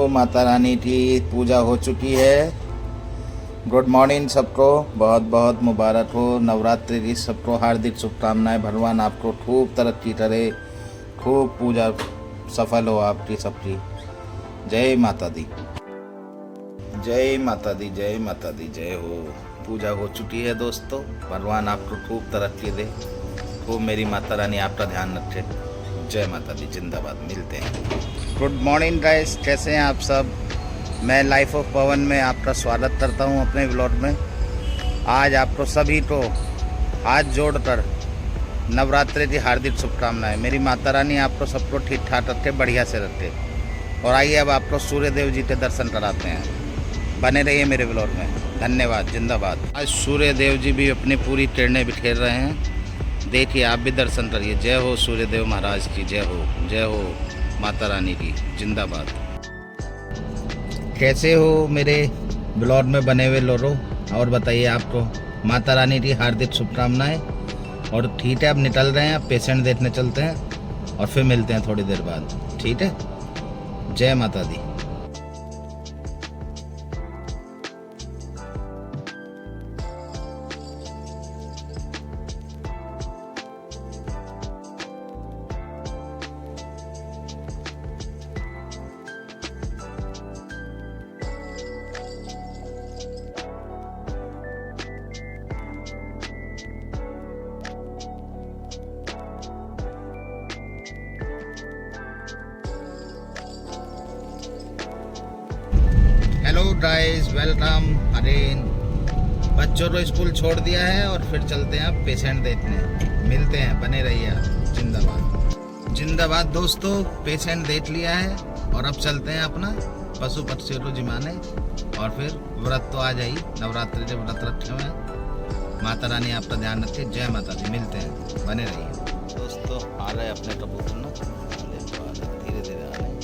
माता रानी की पूजा हो चुकी है। गुड मॉर्निंग सबको, बहुत बहुत मुबारक हो। नवरात्रि की सबको हार्दिक शुभकामनाएं। भगवान आपको खूब तरक्की करे, खूब पूजा सफल हो आपकी सबकी। जय माता दी, जय माता दी, जय माता दी, जय हो। पूजा हो चुकी है दोस्तों। भगवान आपको खूब तरक्की दे, खूब मेरी माता रानी आपका ध्यान रखे। जय माता दी, जिंदाबाद। मिलते हैं। गुड मॉर्निंग गाइस, कैसे हैं आप सब। मैं लाइफ ऑफ पवन में आपका स्वागत करता हूं अपने व्लॉग में। आज आपको सभी को हाथ जोड़कर नवरात्रि की हार्दिक शुभकामनाएं। मेरी माता रानी आपको सबको ठीक ठाक रखे, बढ़िया से रखे। और आइए अब आपको सूर्य देव जी के दर्शन कराते हैं। बने रहिए मेरे व्लॉग में। धन्यवाद, जिंदाबाद। आज सूर्य देव जी भी अपनी पूरी किरणें बिखेर रहे हैं। देखिए, आप भी दर्शन करिए। जय हो सूर्य देव महाराज की, जय हो, जय हो माता रानी की, जिंदाबाद। कैसे हो मेरे ब्लॉग में बने हुए लोगों, और बताइए आपको माता रानी की हार्दिक शुभकामनाएं। और ठीक है, अब निकल रहे हैं, अब पेशेंट देखने चलते हैं और फिर मिलते हैं थोड़ी देर बाद। ठीक है, जय माता दी। Hello guys, welcome again. बच्चों को स्कूल छोड़ दिया है और फिर चलते हैं अब पेशेंट देखने। मिलते हैं, बने रहिए आप। जिंदाबाद, जिंदाबाद दोस्तों। पेशेंट देख लिया है और अब चलते हैं अपना पशु पक्षियों को जिमाने। और फिर व्रत तो आ जाई, नवरात्रि के व्रत रखे हुए हैं। माता रानी आपका ध्यान रखे। जय माता दी। मिलते हैं, बने रहिए दोस्तों। आ रहे अपने कबूतर ना, धीरे धीरे आ रहे हैं।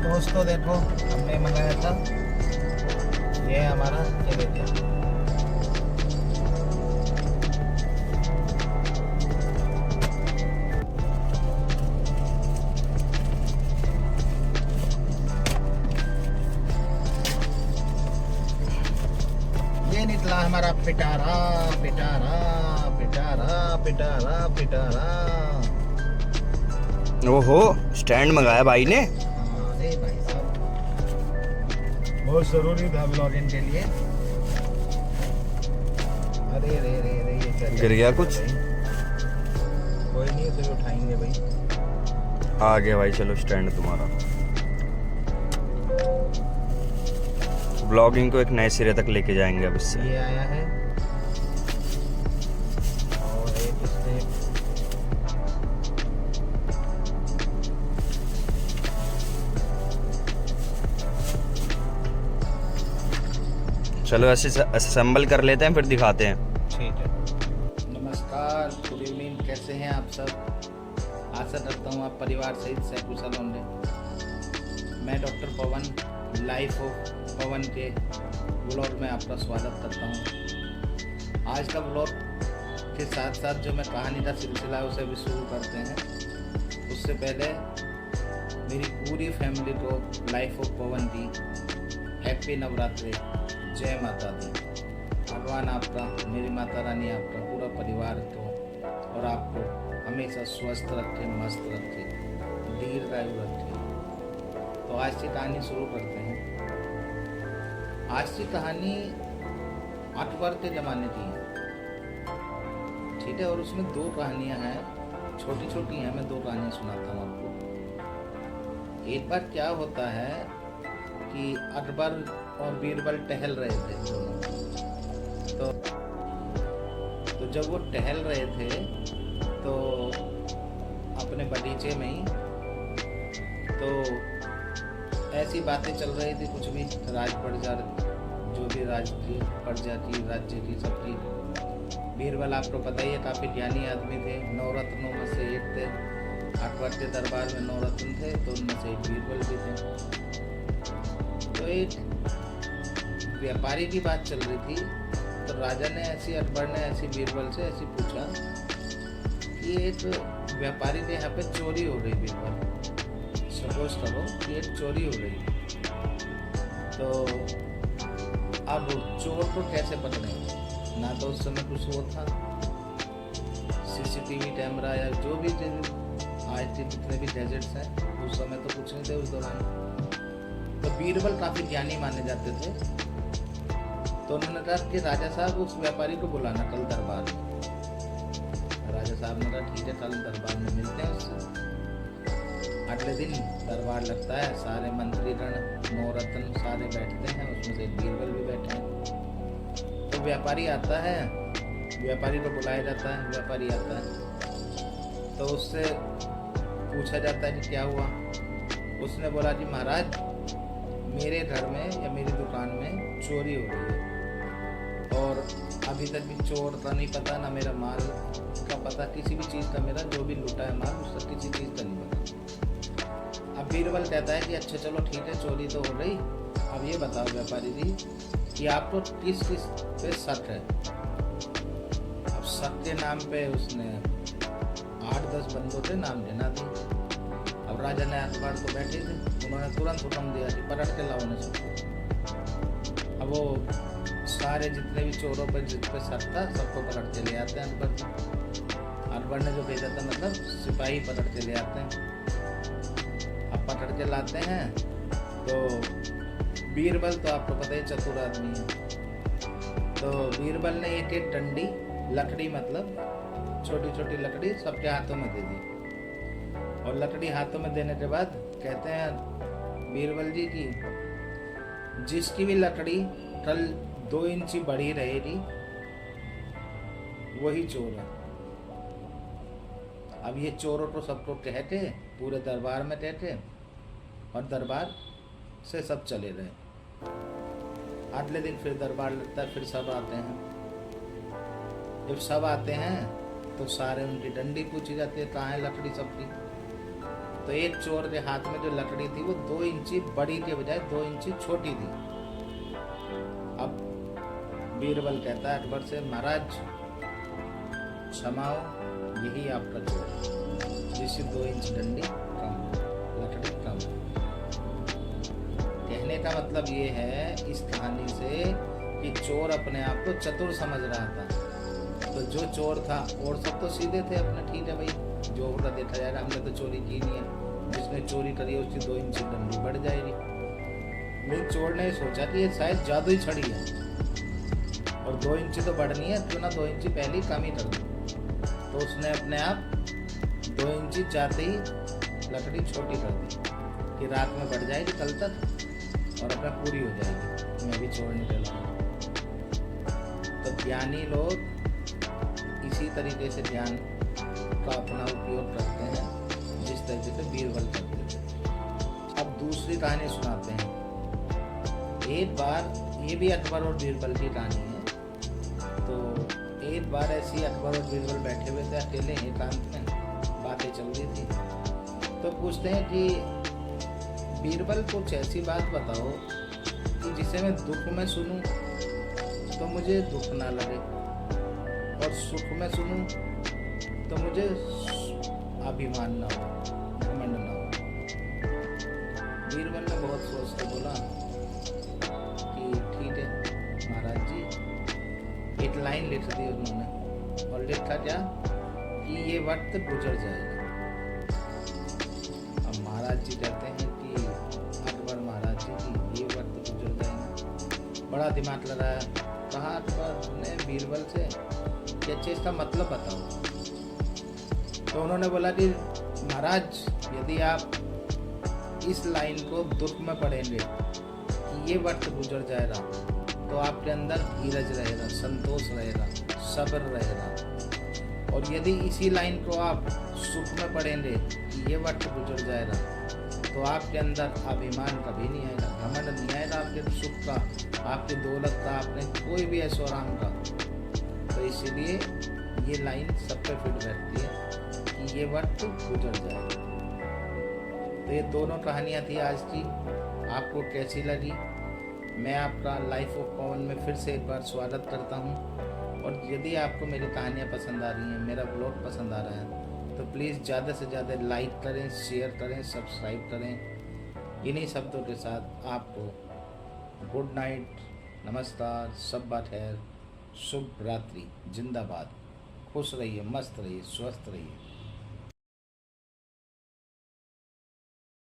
दोस्तों देखो, हमने मंगाया था ये हमारा, ये देखिए। ये निकला हमारा पिटारा पिटारा पिटारा पिटारा पिटारा। ओहो, स्टैंड मंगाया भाई ने। भाई साहब, बहुत जरूरी था ब्लॉगिंग के लिए। अरे रे रे रे, ये क्या गिर गया कुछ? कोई नहीं, उसे भी उठाएंगे भाई। आ गया भाई, चलो स्टैंड तुम्हारा। ब्लॉगिंग को एक नए सिरे तक लेके जाएंगे अब इससे। ये आया है और एक इससे चलो ऐसे असेंबल कर लेते हैं, फिर दिखाते हैं। ठीक है। नमस्कार, गुड इवनिंग, कैसे हैं आप सब। आशा करता हूँ आप परिवार सहित सकुशल होंगे। मैं डॉक्टर पवन, लाइफ ऑफ पवन के ब्लॉग में आपका स्वागत करता हूँ। आज का ब्लॉग के साथ साथ जो मैं कहानी का सिलसिला है उसे भी शुरू करते हैं। उससे पहले मेरी पूरी फैमिली को लाइफ ऑफ पवन की हैप्पी नवरात्रि, जय माता दी। भगवान आपका, मेरी माता रानी आपका, पूरा परिवार को और आपको हमेशा स्वस्थ रखे, मस्त रखे, दीर्घायु रखे। तो आज की कहानी शुरू करते हैं। आज की कहानी अकबर के ज़माने की है, ठीक है। और उसमें दो कहानियां हैं, छोटी छोटी हैं। मैं दो कहानियां सुनाता हूँ आपको। एक बार क्या होता है कि अकबर और बीरबल टहल रहे थे दोनों। तो जब वो टहल रहे थे तो अपने बगीचे में ही तो ऐसी बातें चल रही थी, कुछ भी राज पड़ जा जो भी राज की प्रजा की राज्य की सबकी। बीरबल आपको पता ही है काफ़ी ज्ञानी आदमी थे, नवरत्नों में से एक थे। अकबर के दरबार में नवरत्न थे तो उनमें से एक बीरबल भी थे। तो एक व्यापारी की बात चल रही थी, तो राजा ने अकबर ने ऐसी बीरबल से ऐसी पूछा कि एक व्यापारी के यहाँ पे चोरी हो रही, बीरबल सपोज करो कि एक चोरी हो रही, तो अब चोर को कैसे पकड़ेंगे? ना तो उस समय कुछ वो था सीसीटीवी कैमरा या जो भी आज के जितने भी गैजेट्स हैं, उस समय तो कुछ नहीं थे उस दौरान। तो बीरबल काफ़ी ज्ञानी माने जाते थे। तो उन्होंने कहा कि राजा साहब उस व्यापारी को बुलाना कल दरबार में। राजा साहब ने कहा ठीक है, कल दरबार में मिलते हैं उससे। अगले दिन दरबार लगता है, सारे मंत्रीगण नवरत्न सारे बैठते हैं, उसमें से बीरबल भी बैठे हैं। तो व्यापारी आता है, व्यापारी को बुलाया जाता है, व्यापारी आता है तो उससे पूछा जाता है कि क्या हुआ। उसने बोला कि महाराज मेरे घर में या मेरी दुकान में चोरी हो रही है और अभी तक भी चोर का नहीं पता, ना मेरा माल का पता, किसी भी चीज़ का मेरा जो भी लूटा है माल उसका किसी चीज़ का नहीं पता। अब बीरबल कहता है कि अच्छा चलो ठीक है, चोरी तो हो गई, अब ये बताओ व्यापारी जी कि आपको किस किस पे शक है। अब शक के नाम पे उसने 8-10 बंदों के नाम गिना दिए। अब राजा ने अखबार तो बैठे थे, उन्होंने तुरंत हुक्म दिया कि पलट के लाओ उन्हें सबको। अब वो सारे जितने भी चोरों पर जिस पे शक था सबको पलट के ले आते हैं अकबर ने जो भेजा था, मतलब सिपाही पलट के ले आते हैं। अब पकड़ के लाते हैं तो बीरबल तो आपको पता ही चतुर आदमी है। तो बीरबल ने एक एक डंडी लकड़ी, मतलब छोटी छोटी लकड़ी सबके हाथों में दे दी। और लकड़ी हाथों में देने के बाद कहते हैं बीरबल जी की जिसकी भी लकड़ी कल 2 इंच बड़ी रहेगी वही चोर है। अब ये चोरों को सबको कहते, पूरे दरबार में कहते और दरबार से सब चले रहे। अगले दिन फिर दरबार लगता है, फिर सब आते हैं। जब सब आते हैं तो सारे उनकी डंडी पूछी जाती है कहाँ है लकड़ी सबकी। तो एक चोर के हाथ में जो लकड़ी थी वो 2 इंची बड़ी के बजाय 2 इंची छोटी थी। अब बीरबल कहता है अकबर से, महाराज क्षमाओ, यही आपका चोर है, जिससे 2 इंच डंडी कम, लकड़ी कम। कहने का मतलब ये है इस कहानी से कि चोर अपने आप को चतुर समझ रहा था। तो जो चोर था और सब तो सीधे थे अपने, ठीक है भाई जो होगा देखा जाएगा, हमने तो चोरी की नहीं है, जिसने चोरी करी है उसकी 2 इंच डंडी बढ़ जाएगी। लेकिन चोर ने सोचा कि ये शायद जादू ही छड़ी है और 2 इंच तो बढ़नी है, क्यों ना 2 इंच पहले ही कम ही कर दो। तो उसने अपने आप 2 इंच जाते ही लकड़ी छोटी कर दी कि रात में बढ़ जाएगी कल तक और अपना पूरी हो जाएगी, मैं भी छोड़ निकला। तो ज्ञानी लोग इसी तरीके से ज्ञान का अपना उपयोग करते हैं जिस तरीके से बीरबल करते थे। अब दूसरी कहानी सुनाते हैं। एक बार, ये भी अकबर और बीरबल की कहानी है। तो एक बार ऐसी अकबर और बीरबल बैठे हुए थे अकेले एकांत में, बातें चल रही थी। तो पूछते हैं कि बीरबल कुछ ऐसी बात बताओ कि जिसे मैं दुख में सुनूं तो मुझे दुख ना लगे और सुख में सुनूं तो मुझे अभिमान ना हो, घमंड ना हो। बीरबल ने बहुत सोच के बोला कि ठीक है महाराज जी। एक लाइन लिख दी उन्होंने और लिखा क्या कि ये वक्त गुजर जाएगा। अब महाराज जी कहते हैं कि अकबर महाराज जी की ये वक्त गुजर जाएगा। बड़ा दिमाग लगाया, कहा अकबर ने बीरबल से कि अच्छे इसका मतलब बताओ। तो उन्होंने बोला कि महाराज यदि आप इस लाइन को दुख में पढ़ेंगे कि ये वक्त गुजर जाएगा तो आपके अंदर धीरज रहेगा, संतोष रहेगा, सब्र रहेगा। और यदि इसी लाइन को आप सुख में पढ़ेंगे कि ये वक्त गुजर जाएगा तो आपके अंदर अभिमान कभी नहीं आएगा, घमंड नहीं आएगा आपके सुख का, आपकी दौलत का, आपने कोई भी ऐशो आराम का। तो इसीलिए ये लाइन सब पे फिट बैठती है कि ये वक्त गुजर जाएगा। तो ये दोनों कहानियाँ थी आज की, आपको कैसी लगी? मैं आपका लाइफ ऑफ पवन में फिर से एक बार स्वागत करता हूँ। और यदि आपको मेरी कहानियाँ पसंद आ रही हैं, मेरा ब्लॉग पसंद आ रहा है, तो प्लीज़ ज़्यादा से ज़्यादा लाइक करें, शेयर करें, सब्सक्राइब करें। इन्हीं शब्दों के साथ आपको गुड नाइट, नमस्कार, सब बात है, शुभ रात्रि, जिंदाबाद, खुश रहिए, मस्त रहिए, स्वस्थ रहिए।